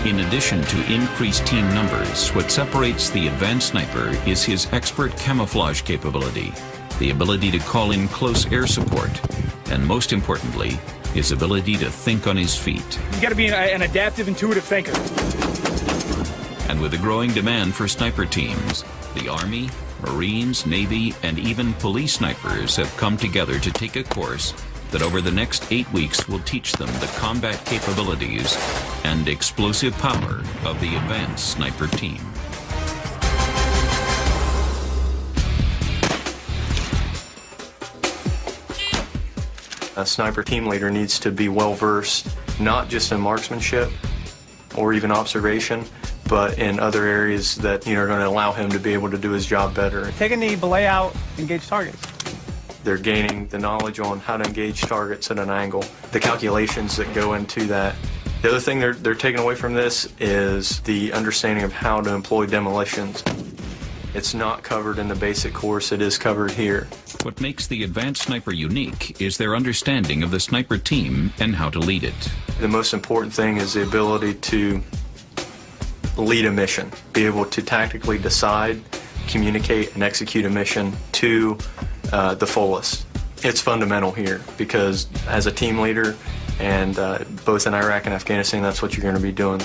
In addition to increased team numbers, what separates the advanced sniper is his expert camouflage capability, the ability to call in close air support, and most importantly, his ability to think on his feet. You gotta be an adaptive, intuitive thinker. And with the growing demand for sniper teams, the Army, Marines, Navy, and even police snipers have come together to take a course that over the next 8 weeks will teach them the combat capabilities and explosive power of the advanced sniper team. A sniper team leader needs to be well versed, not just in marksmanship or even observation, but in other areas that are going to allow him to be able to do his job better. Take a knee, belay out, engage targets. They're gaining the knowledge on how to engage targets at an angle, the calculations that go into that. The other thing they're taking away from this is the understanding of how to employ demolitions. It's not covered in the basic course, it is covered here. What makes the advanced sniper unique is their understanding of the sniper team and how to lead it. The most important thing is the ability to lead a mission, be able to tactically decide, communicate, and execute a mission to the fullest. It's fundamental here because as a team leader, and both in Iraq and Afghanistan, that's what you're going to be doing.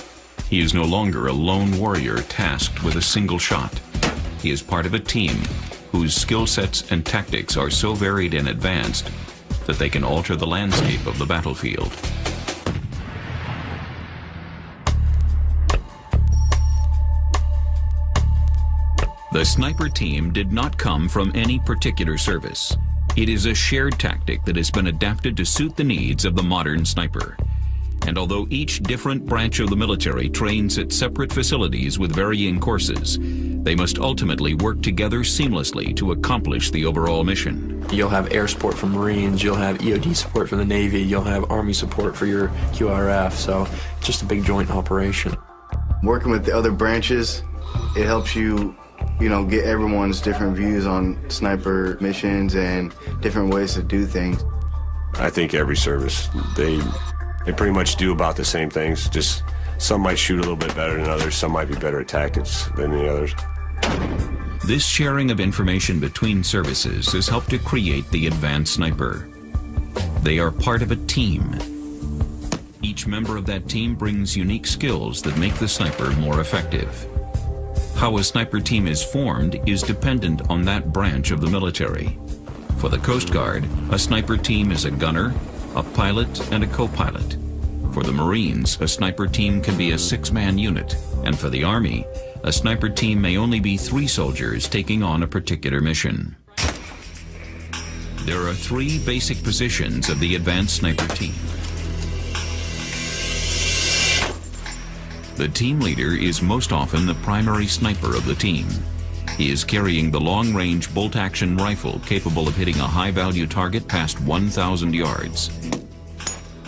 He is no longer a lone warrior tasked with a single shot. He is part of a team whose skill sets and tactics are so varied and advanced that they can alter the landscape of the battlefield. The sniper team did not come from any particular service. It is a shared tactic that has been adapted to suit the needs of the modern sniper. And although each different branch of the military trains at separate facilities with varying courses, they must ultimately work together seamlessly to accomplish the overall mission. You'll have air support from Marines, you'll have EOD support from the Navy, you'll have Army support for your QRF, so it's just a big joint operation. Working with the other branches, it helps you get everyone's different views on sniper missions and different ways to do things. I think every service, they pretty much do about the same things, just some might shoot a little bit better than others, some might be better at tactics than the others. This sharing of information between services has helped to create the advanced sniper. They are part of a team. Each member of that team brings unique skills that make the sniper more effective. How a sniper team is formed is dependent on that branch of the military. For the Coast Guard, a sniper team is a gunner, a pilot, and a co-pilot. For the Marines, a sniper team can be a 6-man unit, and for the Army, a sniper team may only be 3 soldiers taking on a particular mission. There are 3 basic positions of the advanced sniper team. The team leader is most often the primary sniper of the team. He is carrying the long-range bolt-action rifle capable of hitting a high-value target past 1,000 yards.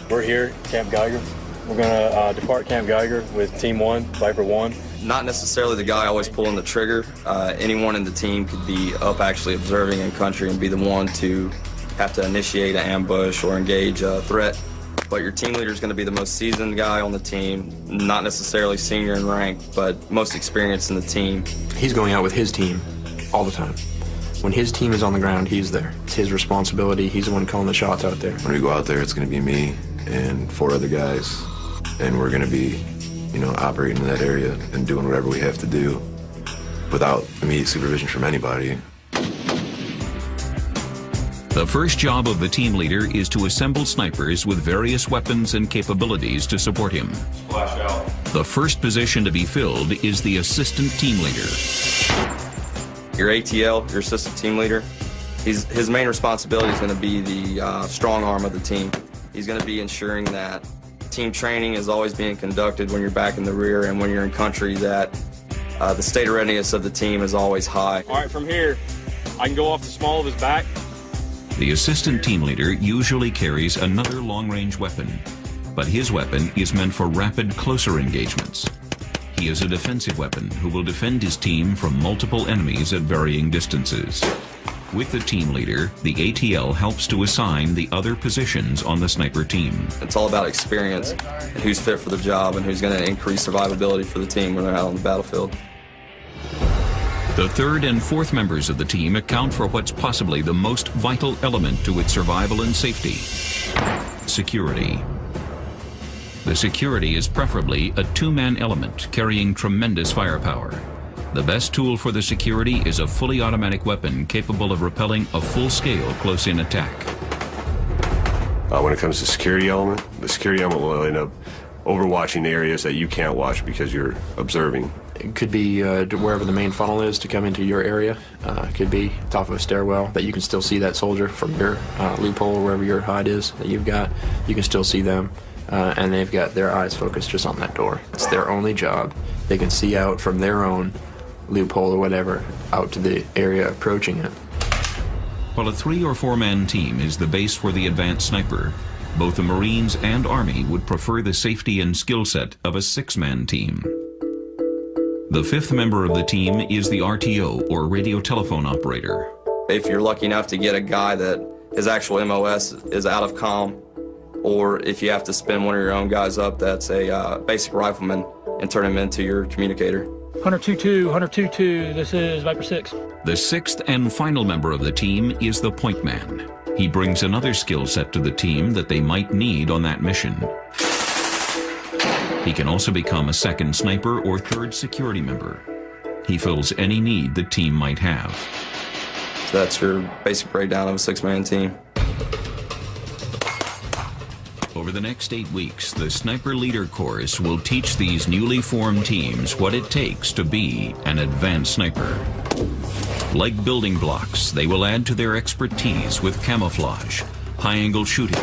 We're here at Camp Geiger. We're going to depart Camp Geiger with Team 1, Viper 1. Not necessarily the guy always pulling the trigger. Anyone in the team could be up actually observing in country and be the one to have to initiate an ambush or engage a threat. But your team leader is going to be the most seasoned guy on the team, not necessarily senior in rank, but most experienced in the team. He's going out with his team all the time. When his team is on the ground, he's there. It's his responsibility. He's the one calling the shots out there. When we go out there, it's going to be me and 4 other guys, and we're going to be, operating in that area and doing whatever we have to do without immediate supervision from anybody. The first job of the team leader is to assemble snipers with various weapons and capabilities to support him. Flash out. The first position to be filled is the assistant team leader. Your ATL, your assistant team leader, his main responsibility is going to be the strong arm of the team. He's going to be ensuring that team training is always being conducted when you're back in the rear and when you're in country, that the state of readiness of the team is always high. All right, from here, I can go off the small of his back. The assistant team leader usually carries another long-range weapon, but his weapon is meant for rapid, closer engagements. He is a defensive weapon who will defend his team from multiple enemies at varying distances. With the team leader, the ATL helps to assign the other positions on the sniper team. It's all about experience and who's fit for the job and who's going to increase survivability for the team when they're out on the battlefield. The third and fourth members of the team account for what's possibly the most vital element to its survival and safety: security. The security is preferably a two-man element carrying tremendous firepower. The best tool for the security is a fully automatic weapon capable of repelling a full-scale close-in attack. When it comes to security element, the security element will end up overwatching the areas that you can't watch because you're observing. It could be wherever the main funnel is to come into your area. It could be top of a stairwell that you can still see that soldier from your loophole or wherever your hide is that you've got. You can still see them, and they've got their eyes focused just on that door. It's their only job. They can see out from their own loophole or whatever out to the area approaching it. While a 3- or 4-man team is the base for the advanced sniper, both the Marines and Army would prefer the safety and skill set of a 6-man team. The 5th member of the team is the RTO, or radio telephone operator. If you're lucky enough to get a guy that his actual MOS is out of comm, or if you have to spin one of your own guys up that's a basic rifleman and turn him into your communicator. Hunter 2-2, Hunter 2-2, this is Viper 6. The 6th and final member of the team is the point man. He brings another skill set to the team that they might need on that mission. He can also become a 2nd sniper or 3rd security member. He fills any need the team might have. So that's your basic breakdown of a 6-man team. Over the next 8 weeks, the Sniper Leader course will teach these newly formed teams what it takes to be an advanced sniper. Like building blocks, they will add to their expertise with camouflage, high-angle shooting,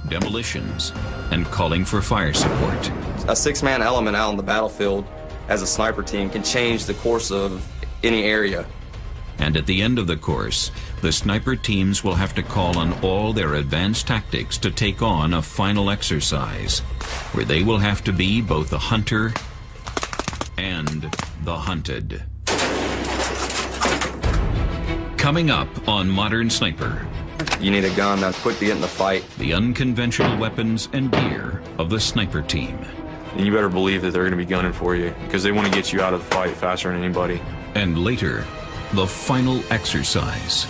demolitions, and calling for fire support. A 6-man element out on the battlefield as a sniper team can change the course of any area. And at the end of the course, the sniper teams will have to call on all their advanced tactics to take on a final exercise, where they will have to be both the hunter and the hunted. Coming up on Modern Sniper. You need a gun that's quick to get in the fight. The unconventional weapons and gear of the sniper team. And you better believe that they're going to be gunning for you because they want to get you out of the fight faster than anybody. And later, the final exercise.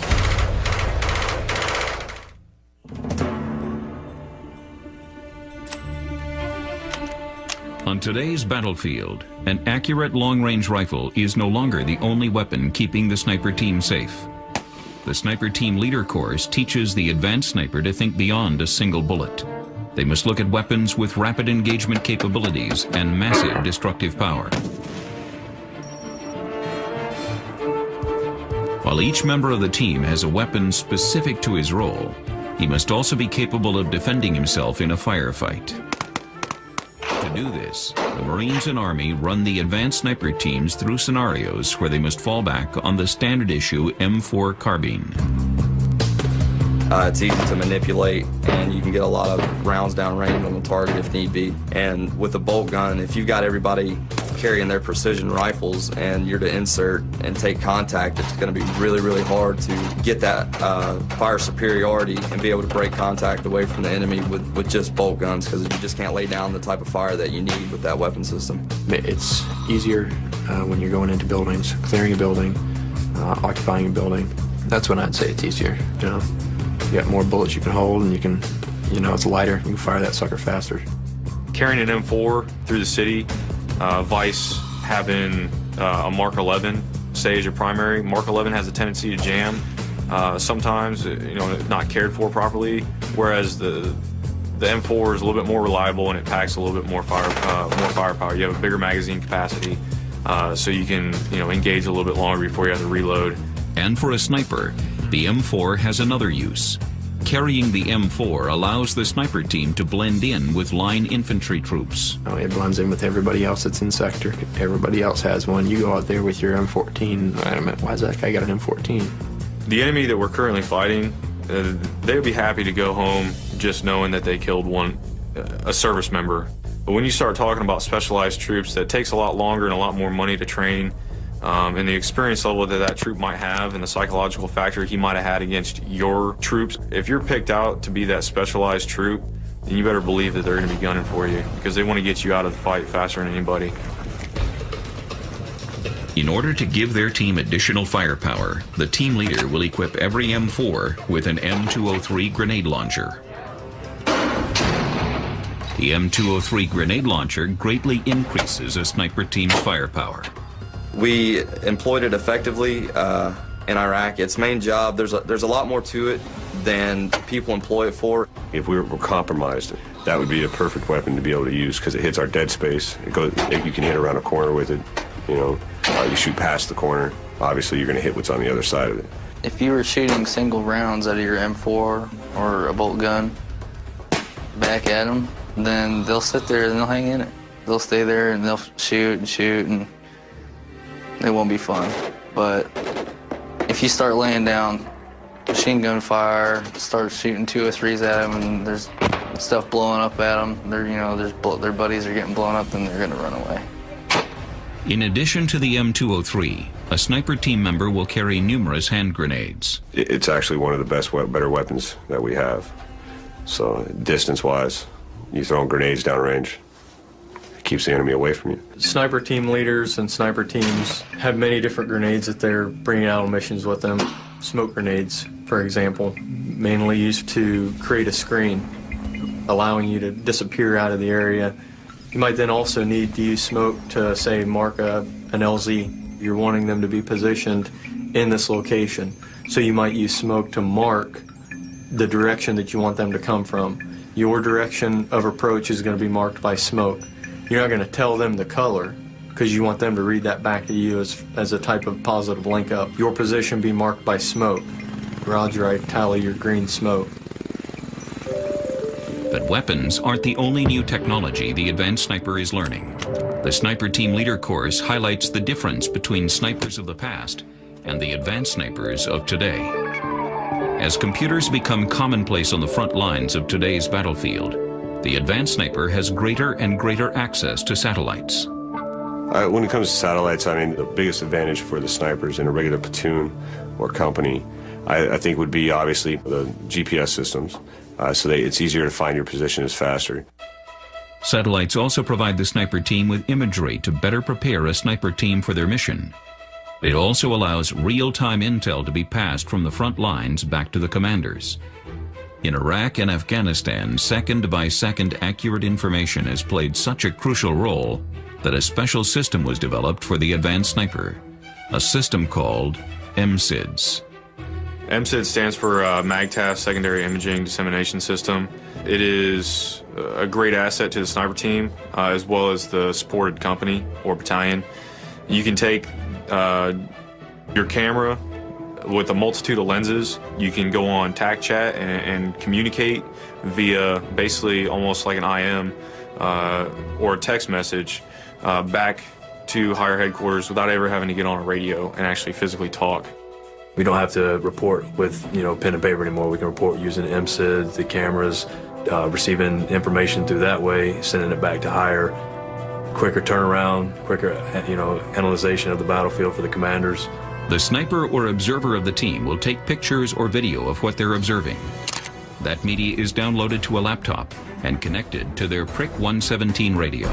On today's battlefield, an accurate long-range rifle is no longer the only weapon keeping the sniper team safe. The Sniper Team Leader course teaches the advanced sniper to think beyond a single bullet. They must look at weapons with rapid engagement capabilities and massive destructive power. While each member of the team has a weapon specific to his role, he must also be capable of defending himself in a firefight. To do this, the Marines and Army run the advanced sniper teams through scenarios where they must fall back on the standard issue M4 carbine. It's easy to manipulate, and you can get a lot of rounds down range on the target if need be. And with a bolt gun, if you've got everybody carrying their precision rifles and you're to insert and take contact, it's going to be really, really hard to get that fire superiority and be able to break contact away from the enemy with just bolt guns, because you just can't lay down the type of fire that you need with that weapon system. It's easier when you're going into buildings, clearing a building, occupying a building. That's when I'd say it's easier, you know. You got more bullets you can hold, and you can, you know, it's lighter. You can fire that sucker faster. Carrying an M4 through the city, Vice having a Mark 11, say, as your primary. Mark 11 has a tendency to jam sometimes, you know, not cared for properly, whereas the M4 is a little bit more reliable and it packs a little bit more firepower. You have a bigger magazine capacity, so you can, you know, engage a little bit longer before you have to reload. And for a sniper, the M4 has another use. Carrying the M4 allows the sniper team to blend in with line infantry troops. Oh, it blends in with everybody else that's in sector. Everybody else has one. You go out there with your M14. Wait a minute, why is that guy got an M14? The enemy that we're currently fighting, they would be happy to go home just knowing that they killed a service member. But when you start talking about specialized troops, that takes a lot longer and a lot more money to train. and the experience level that troop might have and the psychological factor he might have had against your troops. If you're picked out to be that specialized troop, then you better believe that they're going to be gunning for you because they want to get you out of the fight faster than anybody. In order to give their team additional firepower, the team leader will equip every M4 with an M203 grenade launcher. The M203 grenade launcher greatly increases a sniper team's firepower. We employed it effectively in Iraq. Its main job, there's a lot more to it than people employ it for. If we were compromised, that would be a perfect weapon to be able to use because it hits our dead space. You can hit around a corner with it. You shoot past the corner. Obviously, you're going to hit what's on the other side of it. If you were shooting single rounds out of your M4 or a bolt gun back at them, then they'll sit there and they'll hang in it. They'll stay there and they'll shoot, and it won't be fun. But if you start laying down machine gun fire, start shooting 203s at them, and there's stuff blowing up at them, their buddies are getting blown up, then they're going to run away. In addition to the M203, a sniper team member will carry numerous hand grenades. It's actually one of the better weapons that we have. So distance-wise, you throw grenades downrange, it keeps the enemy away from you. Sniper team leaders and sniper teams have many different grenades that they're bringing out on missions with them. Smoke grenades, for example, mainly used to create a screen, allowing you to disappear out of the area. You might then also need to use smoke to, say, mark an LZ. You're wanting them to be positioned in this location. So you might use smoke to mark the direction that you want them to come from. Your direction of approach is going to be marked by smoke. You're not going to tell them the color because you want them to read that back to you as a type of positive link up. Your position be marked by smoke. Roger, I tally your green smoke. But weapons aren't the only new technology the advanced sniper is learning. The Sniper Team Leader course highlights the difference between snipers of the past and the advanced snipers of today. As computers become commonplace on the front lines of today's battlefield, the advanced sniper has greater and greater access to satellites. When it comes to satellites, the biggest advantage for the snipers in a regular platoon or company, I think would be obviously the GPS systems. So it's easier to find your position is faster. Satellites also provide the sniper team with imagery to better prepare a sniper team for their mission. It also allows real-time intel to be passed from the front lines back to the commanders. In Iraq and Afghanistan, second-by-second accurate information has played such a crucial role that a special system was developed for the advanced sniper, a system called MSIDS. MSID stands for MAGTAF, Secondary Imaging Dissemination System. It is a great asset to the sniper team as well as the supported company or battalion. You can take your camera with a multitude of lenses. You can go on TAC chat and communicate via basically almost like an IM or a text message back to higher headquarters without ever having to get on a radio and actually physically talk. We don't have to report with pen and paper anymore. We can report using MSID, the cameras, receiving information through that way, sending it back to higher, quicker turnaround, quicker analyzation of the battlefield for the commanders. The sniper or observer of the team will take pictures or video of what they're observing. That media is downloaded to a laptop and connected to their PRIC 117 radio.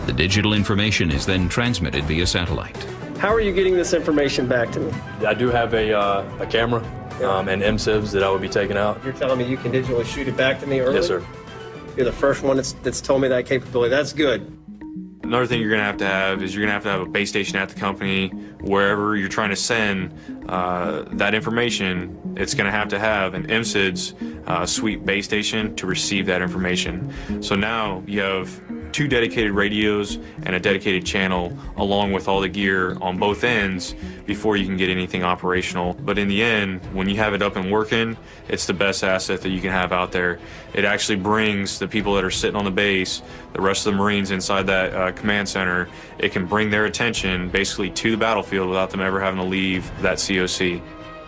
The digital information is then transmitted via satellite. How are you getting this information back to me? I do have a camera and MSIVs that I would be taking out. You're telling me you can digitally shoot it back to me early? Yes, sir. You're the first one that's told me that capability. That's good. Another thing you're going to have is you're going to have a base station at the company. Wherever you're trying to send that information, it's going to have an MSIDS suite base station to receive that information. So now you have 2 dedicated radios and a dedicated channel along with all the gear on both ends before you can get anything operational. But in the end, when you have it up and working, it's the best asset that you can have out there. It actually brings the people that are sitting on the base, the rest of the Marines inside that command center, it can bring their attention basically to the battlefield without them ever having to leave that COC.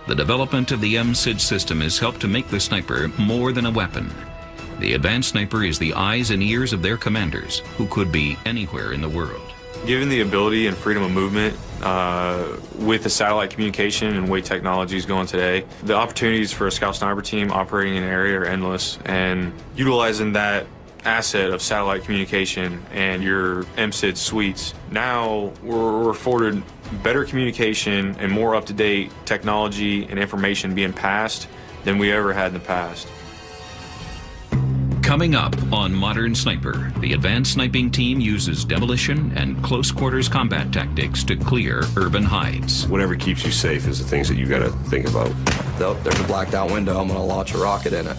The development of the MSID system has helped to make the sniper more than a weapon. The advanced sniper is the eyes and ears of their commanders, who could be anywhere in the world. Given the ability and freedom of movement with the satellite communication and way technology is going today, the opportunities for a scout sniper team operating in an area are endless, and utilizing that asset of satellite communication and your MSID suites, now we're afforded better communication and more up-to-date technology and information being passed than we ever had in the past. Coming up on Modern Sniper, the advanced sniping team uses demolition and close quarters combat tactics to clear urban hides. Whatever keeps you safe is the things that you got to think about. Oh, there's a blacked out window. I'm going to launch a rocket in it.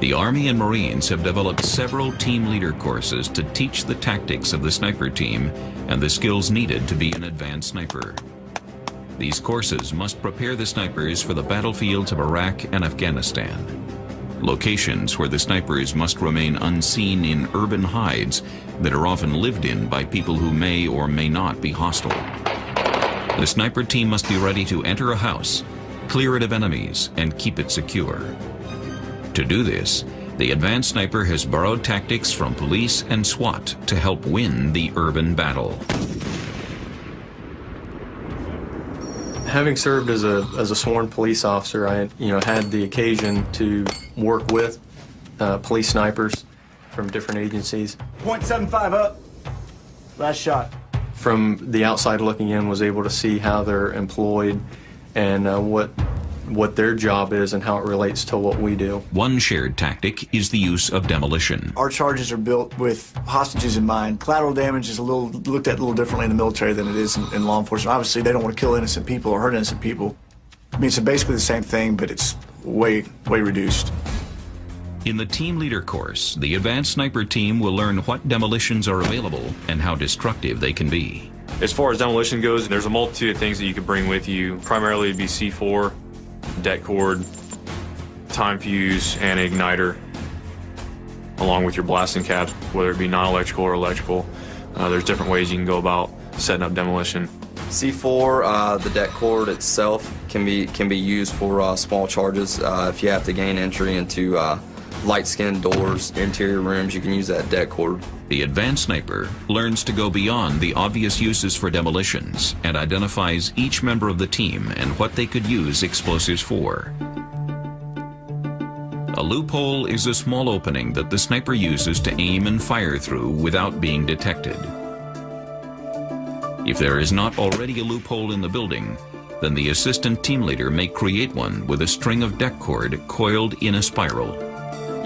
The Army and Marines have developed several team leader courses to teach the tactics of the sniper team and the skills needed to be an advanced sniper. These courses must prepare the snipers for the battlefields of Iraq and Afghanistan, locations where the snipers must remain unseen in urban hides that are often lived in by people who may or may not be hostile. The sniper team must be ready to enter a house, clear it of enemies, and keep it secure. To do this, the advanced sniper has borrowed tactics from police and SWAT to help win the urban battle. Having served as a sworn police officer, I had the occasion to work with police snipers from different agencies. .75 up. Last shot. From the outside looking in, was able to see how they're employed and what their job is and how it relates to what we do. One shared tactic is the use of demolition. Our charges are built with hostages in mind. Collateral damage is looked at a little differently in the military than it is in law enforcement. Obviously, they don't want to kill innocent people or hurt innocent people. I mean, it's basically the same thing, but it's way reduced. In the team leader course, the advanced sniper team will learn what demolitions are available and how destructive they can be. As far as demolition goes, there's a multitude of things that you could bring with you. Primarily it'd be C4, det cord, time fuse, and an igniter, along with your blasting caps, whether it be non-electrical or electrical. There's different ways you can go about setting up demolition. C4, the det cord itself can be used for small charges. If you have to gain entry into light-skinned doors, interior rooms, you can use that det cord. The advanced sniper learns to go beyond the obvious uses for demolitions and identifies each member of the team and what they could use explosives for. A loophole is a small opening that the sniper uses to aim and fire through without being detected. If there is not already a loophole in the building, then the assistant team leader may create one with a string of det cord coiled in a spiral.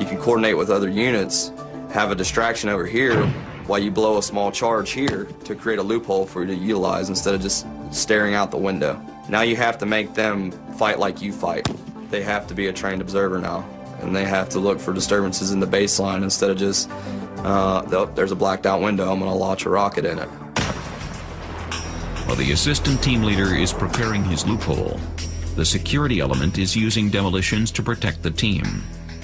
You can coordinate with other units, have a distraction over here while you blow a small charge here to create a loophole for you to utilize instead of just staring out the window. Now you have to make them fight like you fight. They have to be a trained observer now, and they have to look for disturbances in the baseline instead of just, there's a blacked out window, I'm going to launch a rocket in it. While the assistant team leader is preparing his loophole, the security element is using demolitions to protect the team.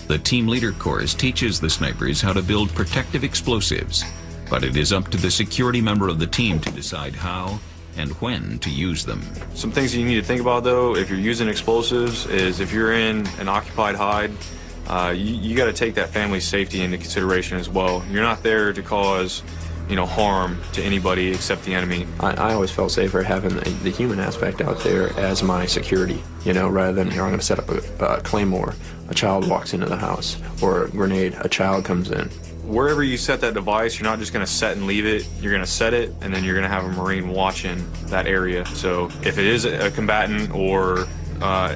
The team leader course teaches the snipers how to build protective explosives, but it is up to the security member of the team to decide how and when to use them. Some things you need to think about, though, if you're using explosives, is if you're in an occupied hide, you got to take that family's safety into consideration as well. You're not there to cause harm to anybody except the enemy. I always felt safer having the human aspect out there as my security, rather than here I'm going to set up a claymore, a child walks into the house, or a grenade, a child comes in. Wherever you set that device, you're not just going to set and leave it. You're going to set it, and then you're going to have a Marine watching that area. So if it is a combatant or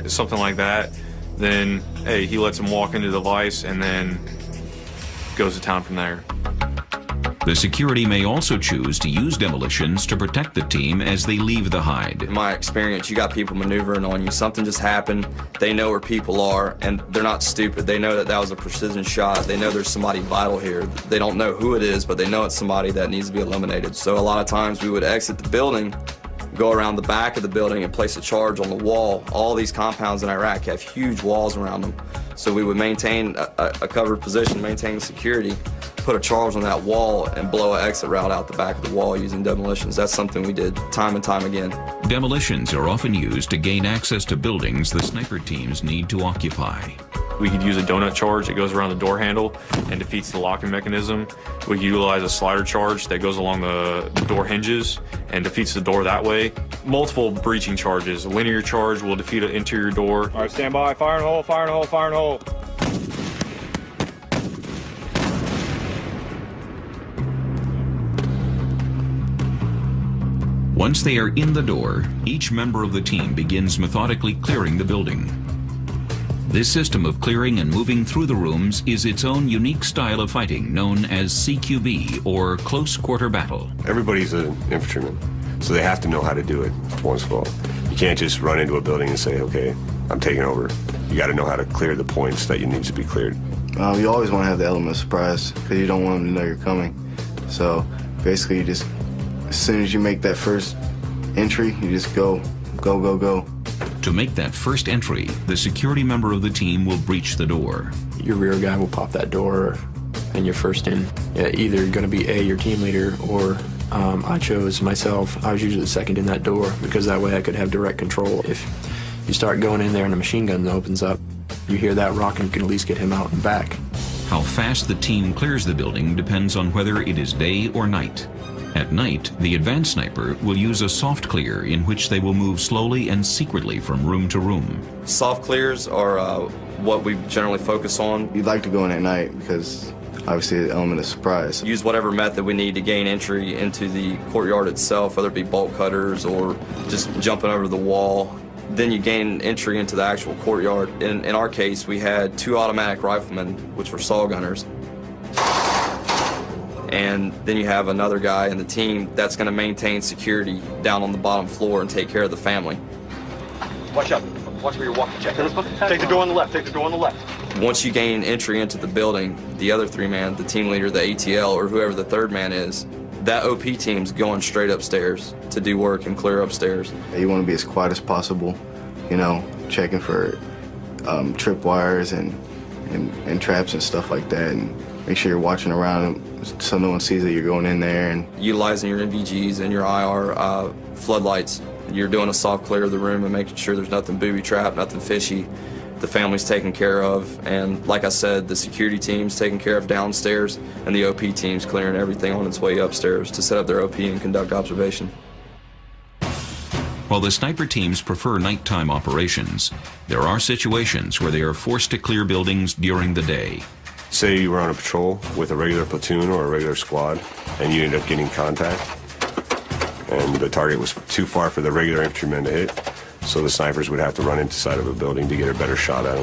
something like that, then hey, he lets him walk into the device and then goes to town from there. The security may also choose to use demolitions to protect the team as they leave the hide. In my experience, you got people maneuvering on you. Something just happened. They know where people are, and they're not stupid. They know that was a precision shot. They know there's somebody vital here. They don't know who it is, but they know it's somebody that needs to be eliminated. So a lot of times we would exit the building, go around the back of the building and place a charge on the wall. All these compounds in Iraq have huge walls around them. So we would maintain a covered position, maintain security, put a charge on that wall and blow an exit route out the back of the wall using demolitions. That's something we did time and time again. Demolitions are often used to gain access to buildings the sniper teams need to occupy. We could use a donut charge that goes around the door handle and defeats the locking mechanism. We could utilize a slider charge that goes along the door hinges and defeats the door that way. Multiple breaching charges. A linear charge will defeat an interior door. All right, stand by. Fire and hole, fire and hole, fire and hole. Once they are in the door, each member of the team begins methodically clearing the building. This system of clearing and moving through the rooms is its own unique style of fighting known as CQB, or close quarter battle. Everybody's an infantryman, so they have to know how to do it once for all. You can't just run into a building and say, okay, I'm taking over. You got to know how to clear the points that you need to be cleared. You always want to have the element of surprise because you don't want them to know you're coming. So basically, you just, as soon as you make that first entry, you just go, go, go, go. To make that first entry, the security member of the team will breach the door. Your rear guy will pop that door and you're first in. Yeah, either going to be your team leader, or I chose myself. I was usually the second in that door because that way I could have direct control. If you start going in there and a machine gun opens up, you hear that rock and you can at least get him out and back. How fast the team clears the building depends on whether it is day or night. At night, the advanced sniper will use a soft clear in which they will move slowly and secretly from room to room. Soft clears are what we generally focus on. You'd like to go in at night because obviously the element of surprise. Use whatever method we need to gain entry into the courtyard itself, whether it be bolt cutters or just jumping over the wall. Then you gain entry into the actual courtyard. In our case, we had 2 automatic riflemen, which were saw gunners. And then you have another guy in the team that's going to maintain security down on the bottom floor and take care of the family. Watch out. Watch where you're walking, Jack. Take the door on the left. Take the door on the left. Once you gain entry into the building, the other 3-man, the team leader, the ATL, or whoever the 3rd man is, that OP team's going straight upstairs to do work and clear upstairs. You want to be as quiet as possible, you know, checking for tripwires and traps and stuff like that, and make sure you're watching around so no one sees that you're going in there. And utilizing your NVGs and your IR floodlights, you're doing a soft clear of the room and making sure there's nothing booby-trapped, nothing fishy. The family's taken care of, and like I said, the security team's taken care of downstairs, and the OP team's clearing everything on its way upstairs to set up their OP and conduct observation. While the sniper teams prefer nighttime operations, there are situations where they are forced to clear buildings during the day. Say you were on a patrol with a regular platoon or a regular squad, and you end up getting contact, and the target was too far for the regular infantrymen to hit, so the snipers would have to run inside of a building to get a better shot at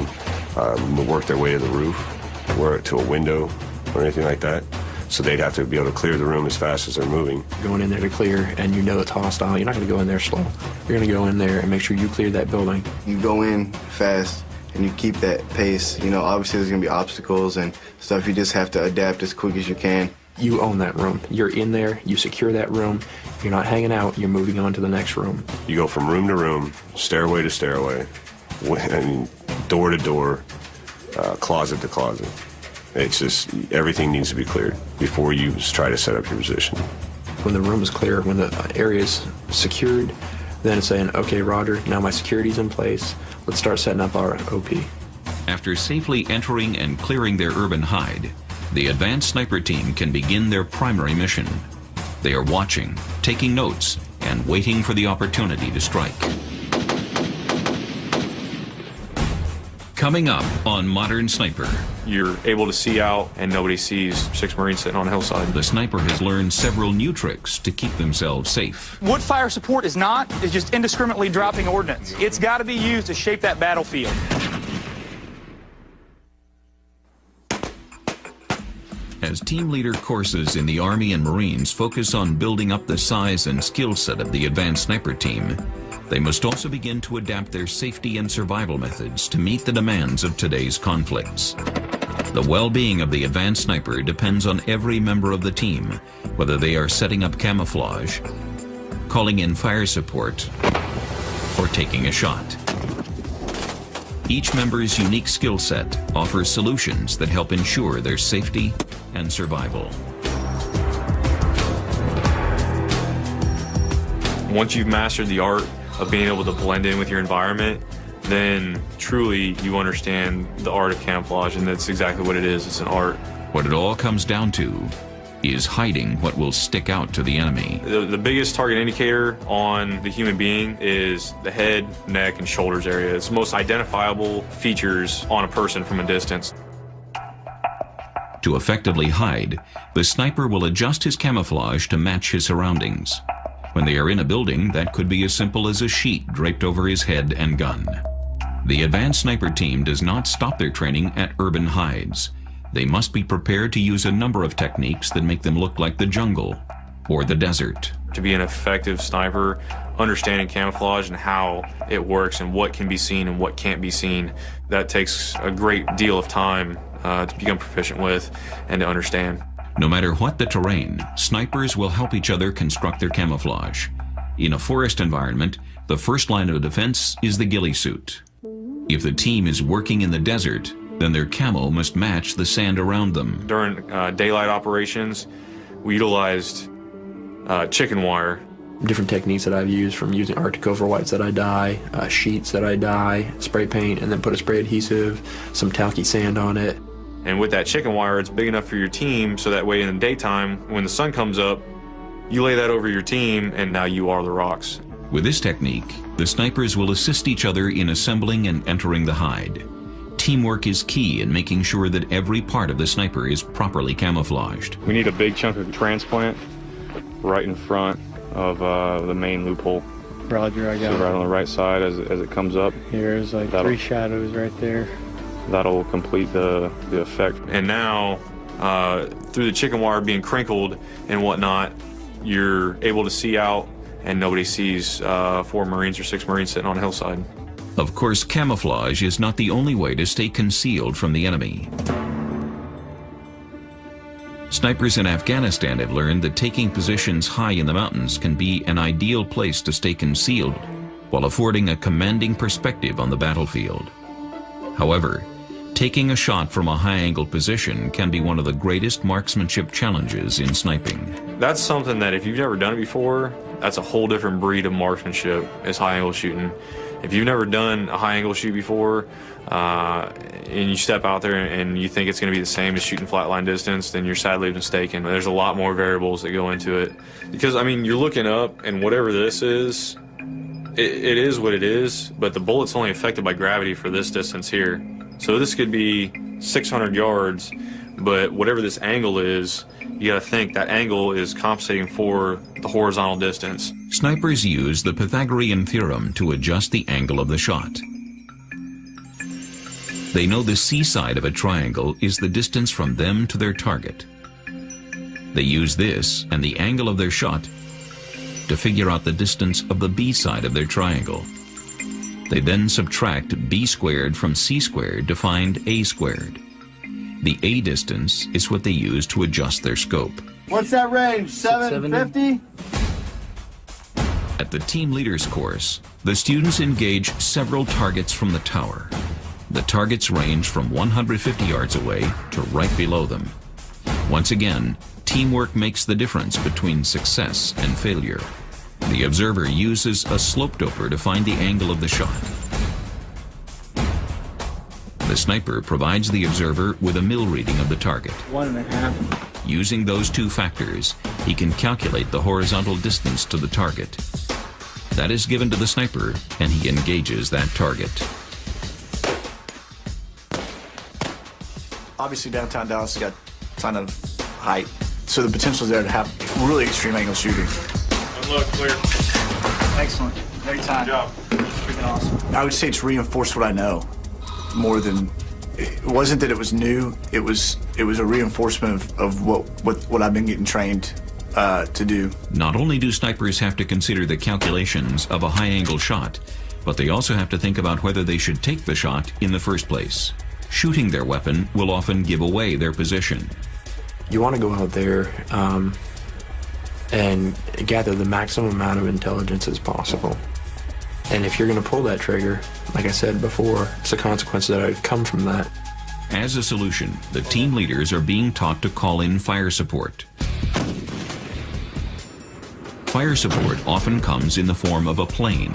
them, work their way to the roof, or to a window, or anything like that. So they'd have to be able to clear the room as fast as they're moving. Going in there to clear, and you know it's hostile, you're not going to go in there slow. You're going to go in there and make sure you clear that building. You go in fast, and you keep that pace. You know, obviously there's going to be obstacles and stuff. You just have to adapt as quick as you can. You own that room. You're in there, you secure that room. You're not hanging out, you're moving on to the next room. You go from room to room, stairway to stairway, and door to door, closet to closet. It's just, everything needs to be cleared before you try to set up your position. When the room is clear, when the area's secured, then it's saying, okay, Roger, now my security's in place. Let's start setting up our OP. After safely entering and clearing their urban hide, the advanced sniper team can begin their primary mission. They are watching, taking notes, and waiting for the opportunity to strike. Coming up on Modern Sniper. You're able to see out and nobody sees 6 Marines sitting on a hillside. The sniper has learned several new tricks to keep themselves safe. What fire support is not is just indiscriminately dropping ordnance. It's got to be used to shape that battlefield. As team leader courses in the Army and Marines focus on building up the size and skill set of the advanced sniper team, they must also begin to adapt their safety and survival methods to meet the demands of today's conflicts. The well-being of the advanced sniper depends on every member of the team, whether they are setting up camouflage, calling in fire support, or taking a shot. Each member's unique skill set offers solutions that help ensure their safety and survival. Once you've mastered the art of being able to blend in with your environment, then truly you understand the art of camouflage, and that's exactly what it is. It's an art. What it all comes down to is hiding what will stick out to the enemy. The biggest target indicator on the human being is the head, neck, and shoulders area. It's the most identifiable features on a person from a distance. To effectively hide, the sniper will adjust his camouflage to match his surroundings. When they are in a building, that could be as simple as a sheet draped over his head and gun. The advanced sniper team does not stop their training at urban hides. They must be prepared to use a number of techniques that make them look like the jungle or the desert. To be an effective sniper, understanding camouflage and how it works and what can be seen and what can't be seen, that takes a great deal of time to become proficient with and to understand. No matter what the terrain, snipers will help each other construct their camouflage. In a forest environment, the first line of defense is the ghillie suit. If the team is working in the desert, then their camo must match the sand around them. During daylight operations, we utilized chicken wire. Different techniques that I've used, from using Arctic overwhites that I dye, sheets that I dye, spray paint, and then put a spray adhesive, some talky sand on it. And with that chicken wire, it's big enough for your team, so that way in the daytime, when the sun comes up, you lay that over your team, and now you are the rocks. With this technique, the snipers will assist each other in assembling and entering the hide. Teamwork is key in making sure that every part of the sniper is properly camouflaged. We need a big chunk of transplant right in front of the main loophole. Roger, I got so right on the right side as it comes up. Here's like 3 shadows right there. That'll complete the effect. And now, through the chicken wire being crinkled and whatnot, you're able to see out, and nobody sees 4 Marines or 6 Marines sitting on a hillside. Of course, camouflage is not the only way to stay concealed from the enemy. Snipers in Afghanistan have learned that taking positions high in the mountains can be an ideal place to stay concealed while affording a commanding perspective on the battlefield. However, taking a shot from a high-angle position can be one of the greatest marksmanship challenges in sniping. That's something that if you've never done it before, that's a whole different breed of marksmanship, is high-angle shooting. If you've never done a high-angle shoot before, and you step out there and you think it's going to be the same as shooting flatline distance, then you're sadly mistaken. There's a lot more variables that go into it. Because, I mean, you're looking up, and whatever this is, it is what it is, but the bullet's only affected by gravity for this distance here. So this could be 600 yards, but whatever this angle is, you got to think that angle is compensating for the horizontal distance. Snipers use the Pythagorean theorem to adjust the angle of the shot. They know the C side of a triangle is the distance from them to their target. They use this and the angle of their shot to figure out the distance of the B side of their triangle. They then subtract B squared from C squared to find A squared. The A distance is what they use to adjust their scope. What's that range? 750? At the Team Leaders course, the students engage several targets from the tower. The targets range from 150 yards away to right below them. Once again, teamwork makes the difference between success and failure. The observer uses a slope doper to find the angle of the shot. The sniper provides the observer with a mil reading of the target. 1.5. Using those two factors, he can calculate the horizontal distance to the target. That is given to the sniper, and he engages that target. Obviously, downtown Dallas has got a ton of height, so the potential is there to have really extreme angle shooting. Look, clear. Excellent. Great time. Good job. Freaking awesome. I would say it's reinforced what I know more than it wasn't that it was new. It was a reinforcement of what I've been getting trained to do. Not only do snipers have to consider the calculations of a high-angle shot, but they also have to think about whether they should take the shot in the first place. Shooting their weapon will often give away their position. You want to go out there and gather the maximum amount of intelligence as possible. And if you're going to pull that trigger, like I said before, it's the consequences that would come from that. As a solution, the team leaders are being taught to call in fire support. Fire support often comes in the form of a plane.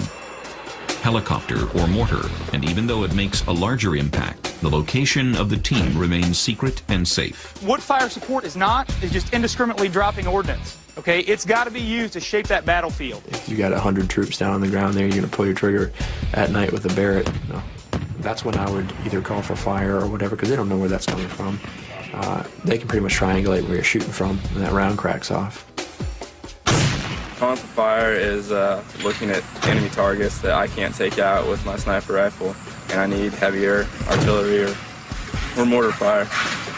helicopter, or mortar, and even though it makes a larger impact, the location of the team remains secret and safe. What fire support is not is just indiscriminately dropping ordnance. Okay, it's got to be used to shape that battlefield. If you got 100 troops down on the ground there, you're going to pull your trigger at night with a Barrett. No. That's when I would either call for fire or whatever, because they don't know where that's coming from. They can pretty much triangulate where you're shooting from, and that round cracks off. Calling for fire is looking at enemy targets that I can't take out with my sniper rifle, and I need heavier artillery or mortar fire.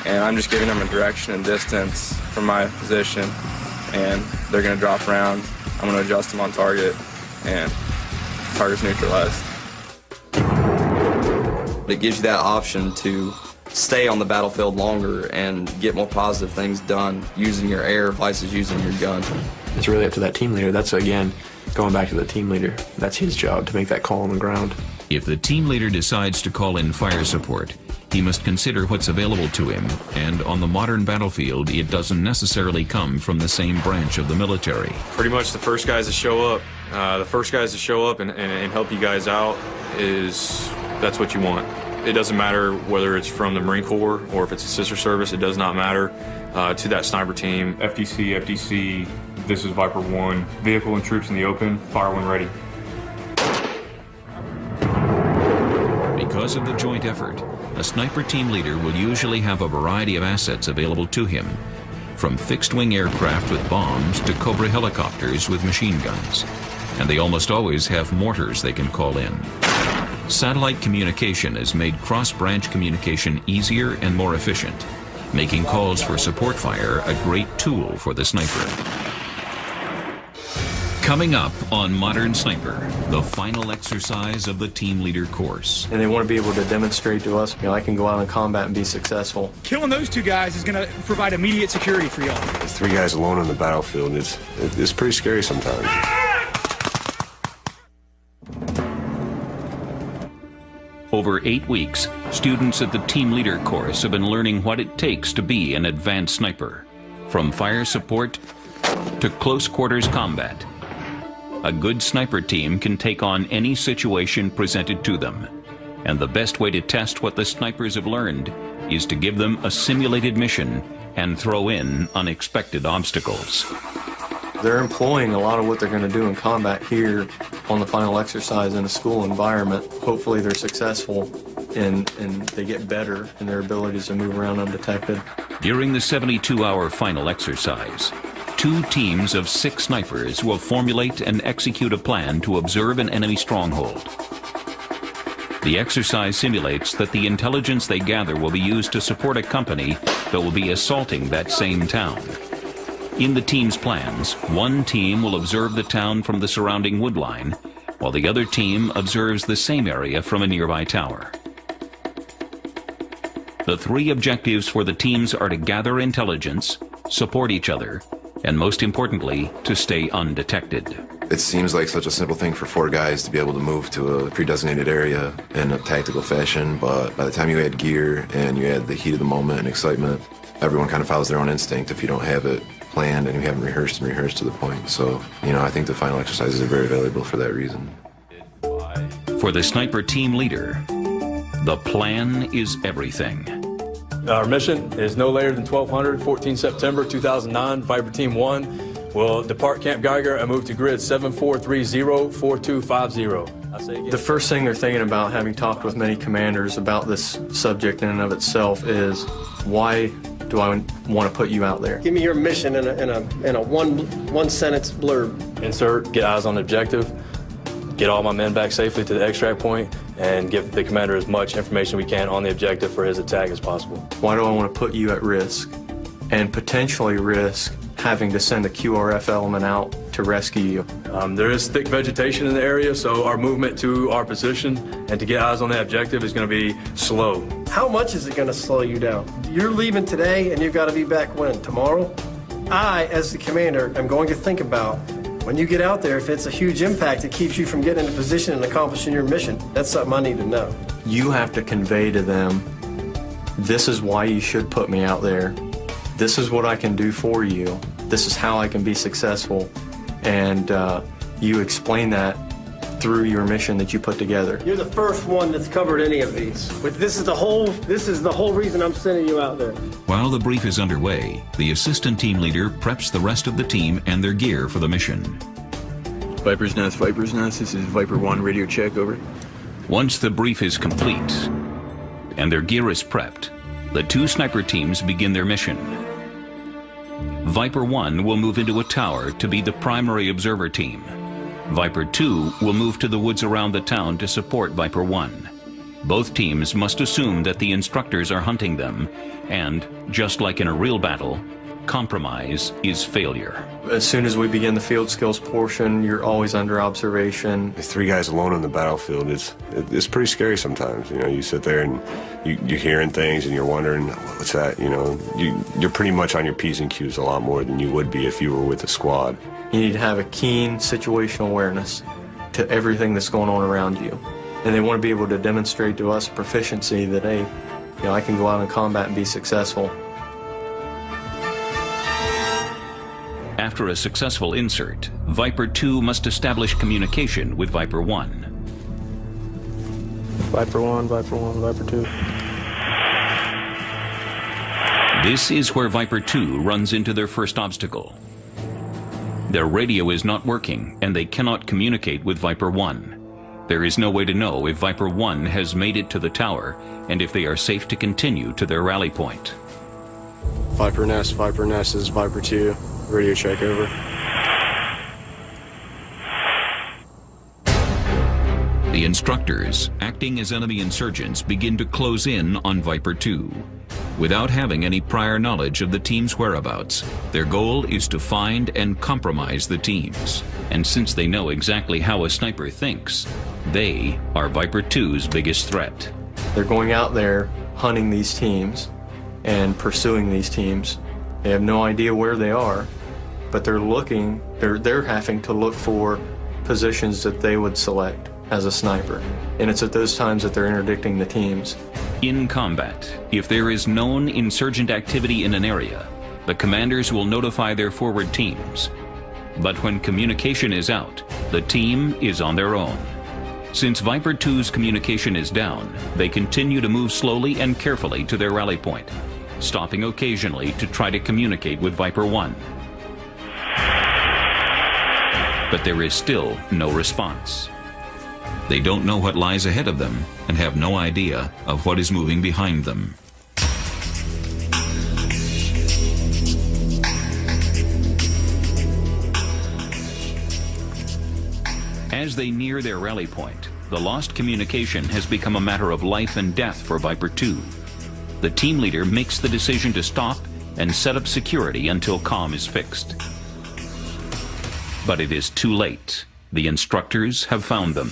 And I'm just giving them a direction and distance from my position, and they're going to drop around. I'm going to adjust them on target, and target's neutralized. It gives you that option to stay on the battlefield longer and get more positive things done using your air versus using your gun. It's really up to that team leader. That's, again, going back to the team leader. That's his job to make that call on the ground. If the team leader decides to call in fire support, he must consider what's available to him, and on the modern battlefield, it doesn't necessarily come from the same branch of the military. Pretty much the first guys to show up, and help you guys out that's what you want. It doesn't matter whether it's from the Marine Corps or if it's a sister service, it does not matter to that sniper team. FTC, this is Viper 1. Vehicle and troops in the open, fire when ready. Because of the joint effort, a sniper team leader will usually have a variety of assets available to him, from fixed-wing aircraft with bombs to Cobra helicopters with machine guns. And they almost always have mortars they can call in. Satellite communication has made cross-branch communication easier and more efficient, making calls for support fire a great tool for the sniper. Coming up on Modern Sniper, the final exercise of the team leader course. And they want to be able to demonstrate to us, I can go out in combat and be successful. Killing those two guys is going to provide immediate security for y'all. There's 3 guys alone on the battlefield. It's pretty scary sometimes. Over 8 weeks, students at the Team Leader course have been learning what it takes to be an advanced sniper, from fire support to close quarters combat. A good sniper team can take on any situation presented to them, and the best way to test what the snipers have learned is to give them a simulated mission and throw in unexpected obstacles. They're employing a lot of what they're going to do in combat here on the final exercise in a school environment. Hopefully they're successful and they get better in their abilities to move around undetected. During the 72-hour final exercise, 2 teams of 6 snipers will formulate and execute a plan to observe an enemy stronghold. The exercise simulates that the intelligence they gather will be used to support a company that will be assaulting that same town. In the team's plans, one team will observe the town from the surrounding woodline, while the other team observes the same area from a nearby tower. The 3 objectives for the teams are to gather intelligence, support each other, and most importantly, to stay undetected. It seems like such a simple thing for 4 guys to be able to move to a pre-designated area in a tactical fashion, but by the time you add gear and you add the heat of the moment and excitement, everyone kind of follows their own instinct if you don't have it planned and you haven't rehearsed to the point. So, I think the final exercises are very valuable for that reason. For the sniper team leader, the plan is everything. Our mission is no later than 1200, 14 September 2009. Viper Team 1 will depart Camp Geiger and move to grid 7430-4250. The first thing they're thinking about, having talked with many commanders about this subject in and of itself, is why do I want to put you out there? Give me your mission in a one sentence blurb. Insert, get eyes on objective, get all my men back safely to the extract point, and give the commander as much information we can on the objective for his attack as possible. Why do I want to put you at risk and potentially risk having to send a QRF element out to rescue you? There is thick vegetation in the area, so our movement to our position and to get eyes on that objective is going to be slow. How much is it going to slow you down? You're leaving today and you've got to be back when? Tomorrow? I, as the commander, am going to think about when you get out there, if it's a huge impact, it keeps you from getting into position and accomplishing your mission. That's something I need to know. You have to convey to them, this is why you should put me out there. This is what I can do for you. This is how I can be successful. And you explain that through your mission that you put together. You're the first one that's covered any of these. But this is the whole reason I'm sending you out there. While the brief is underway, the assistant team leader preps the rest of the team and their gear for the mission. Viper's Nest, this is Viper 1, radio check, over. Once the brief is complete and their gear is prepped, the two sniper teams begin their mission. Viper 1 will move into a tower to be the primary observer team. Viper 2 will move to the woods around the town to support Viper 1. Both teams must assume that the instructors are hunting them, and, just like in a real battle, compromise is failure. As soon as we begin the field skills portion, you're always under observation. 3 guys alone on the battlefield it's pretty scary sometimes. You know, you sit there and you're hearing things and you're wondering, what's that? You know, you're pretty much on your P's and Q's a lot more than you would be if you were with a squad. You need to have a keen situational awareness to everything that's going on around you. And they want to be able to demonstrate to us proficiency that, hey, you know, I can go out in combat and be successful. After a successful insert, Viper 2 must establish communication with Viper 1. Viper 1, Viper 1, Viper 2. This is where Viper 2 runs into their first obstacle. Their radio is not working, and they cannot communicate with Viper 1. There is no way to know if Viper 1 has made it to the tower, and if they are safe to continue to their rally point. Viper Nest is Viper 2, radio check, over. The instructors, acting as enemy insurgents, begin to close in on Viper 2. Without having any prior knowledge of the team's whereabouts, their goal is to find and compromise the teams. And since they know exactly how a sniper thinks, they are Viper 2's biggest threat. They're going out there hunting these teams and pursuing these teams. They have no idea where they are, but they're having to look for positions that they would select as a sniper. And it's at those times that they're interdicting the teams. In combat, if there is known insurgent activity in an area, the commanders will notify their forward teams. But when communication is out, the team is on their own. Since Viper 2's communication is down, they continue to move slowly and carefully to their rally point, stopping occasionally to try to communicate with Viper 1. But there is still no response. They don't know what lies ahead of them and have no idea of what is moving behind them. As they near their rally point, the lost communication has become a matter of life and death for Viper 2. The team leader makes the decision to stop and set up security until comm is fixed. But it is too late. The instructors have found them.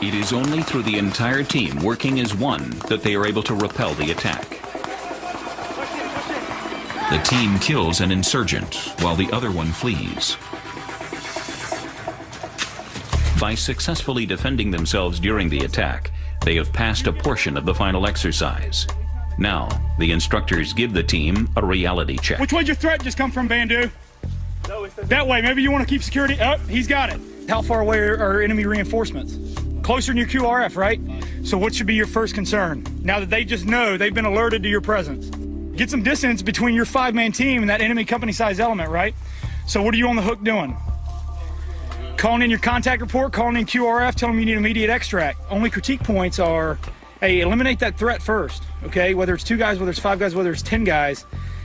It is only through the entire team working as one that they are able to repel the attack. The team kills an insurgent while the other one flees. By successfully defending themselves during the attack, they have passed a portion of the final exercise. Now, the instructors give the team a reality check. Which way'd your threat just come from, Bandu? That way. Maybe you want to keep security. Oh, he's got it. How far away are enemy reinforcements? Closer than your QRF, right? So what should be your first concern? Now that they just know they've been alerted to your presence. Get some distance between your 5-man team and that enemy company-size element, right? So what are you on the hook doing? Calling in your contact report, calling in QRF, telling them you need immediate extract. Only critique points are, hey, eliminate that threat first, okay? Whether it's 2 guys, whether it's 5 guys, whether it's 10 guys,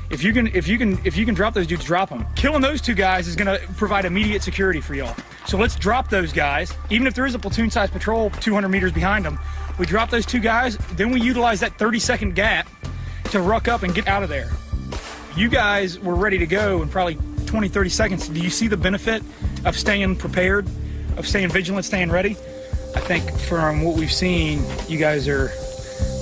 if you can drop those dudes, drop them. Killing those 2 guys is gonna provide immediate security for y'all. So let's drop those guys. Even if there is a platoon-sized patrol 200 meters behind them, we drop those 2 guys, then we utilize that 30-second gap to ruck up and get out of there. You guys were ready to go in probably 20, 30 seconds. Do you see the benefit of staying prepared, of staying vigilant, staying ready? I think from what we've seen, you guys are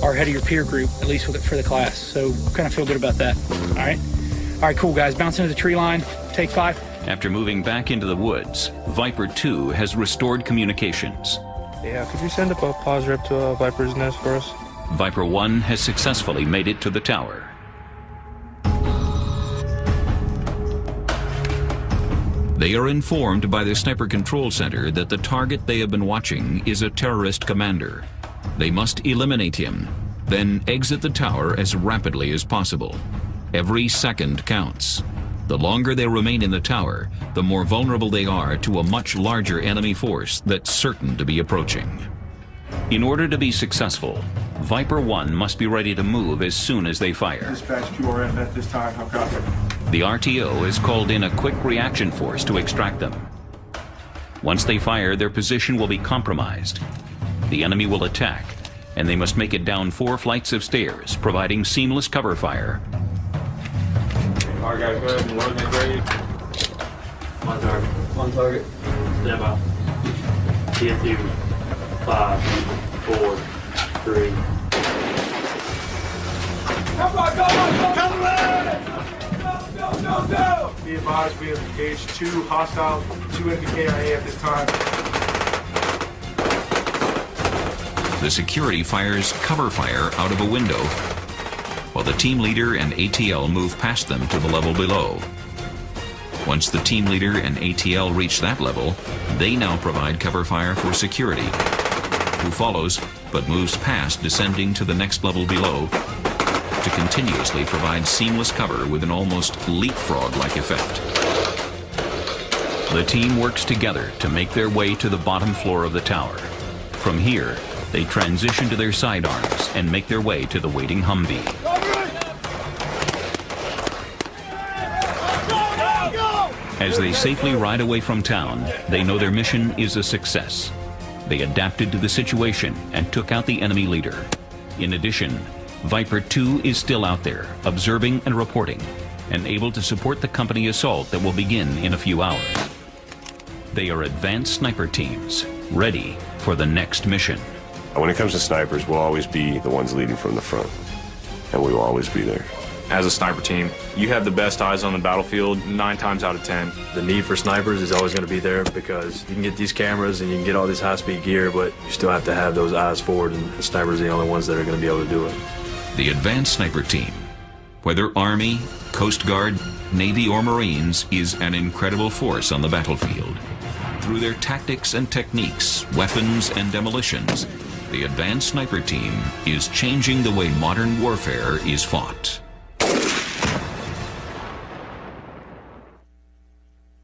ahead of your peer group, at least for the class. So kind of feel good about that. All right, cool, guys. Bounce into the tree line. Take 5. After moving back into the woods, Viper 2 has restored communications. Yeah, could you send up a pause rep to Viper's nest for us? Viper 1 has successfully made it to the tower. They are informed by the Sniper Control Center that the target they have been watching is a terrorist commander. They must eliminate him, then exit the tower as rapidly as possible. Every second counts. The longer they remain in the tower, the more vulnerable they are to a much larger enemy force that's certain to be approaching. In order to be successful, Viper 1 must be ready to move as soon as they fire. Dispatch QRF at this time. How copy? The RTO has called in a quick reaction force to extract them. Once they fire, their position will be compromised. The enemy will attack, and they must make it down 4 flights of stairs, providing seamless cover fire. All right, guys, go ahead and load that grade. On target. On target. Stand by. TFU. 5, 4, 3. Come on, go, go, go, come on! Go! Be advised, we have engaged 2 hostile, 2 NPKIA at this time. The security fires cover fire out of a window, while the team leader and ATL move past them to the level below. Once the team leader and ATL reach that level, they now provide cover fire for security, who follows but moves past, descending to the next level below to continuously provide seamless cover with an almost leapfrog-like effect. The team works together to make their way to the bottom floor of the tower. From here, they transition to their sidearms and make their way to the waiting Humvee. As they safely ride away from town, they know their mission is a success. They adapted to the situation and took out the enemy leader. In addition, Viper 2 is still out there, observing and reporting, and able to support the company assault that will begin in a few hours. They are advanced sniper teams, ready for the next mission. When it comes to snipers, we'll always be the ones leading from the front, and we will always be there. As a sniper team, you have the best eyes on the battlefield 9 times out of 10. The need for snipers is always going to be there because you can get these cameras and you can get all this high-speed gear, but you still have to have those eyes forward, and snipers are the only ones that are going to be able to do it. The advanced sniper team, whether Army, Coast Guard, Navy, or Marines, is an incredible force on the battlefield. Through their tactics and techniques, weapons and demolitions, the advanced sniper team is changing the way modern warfare is fought.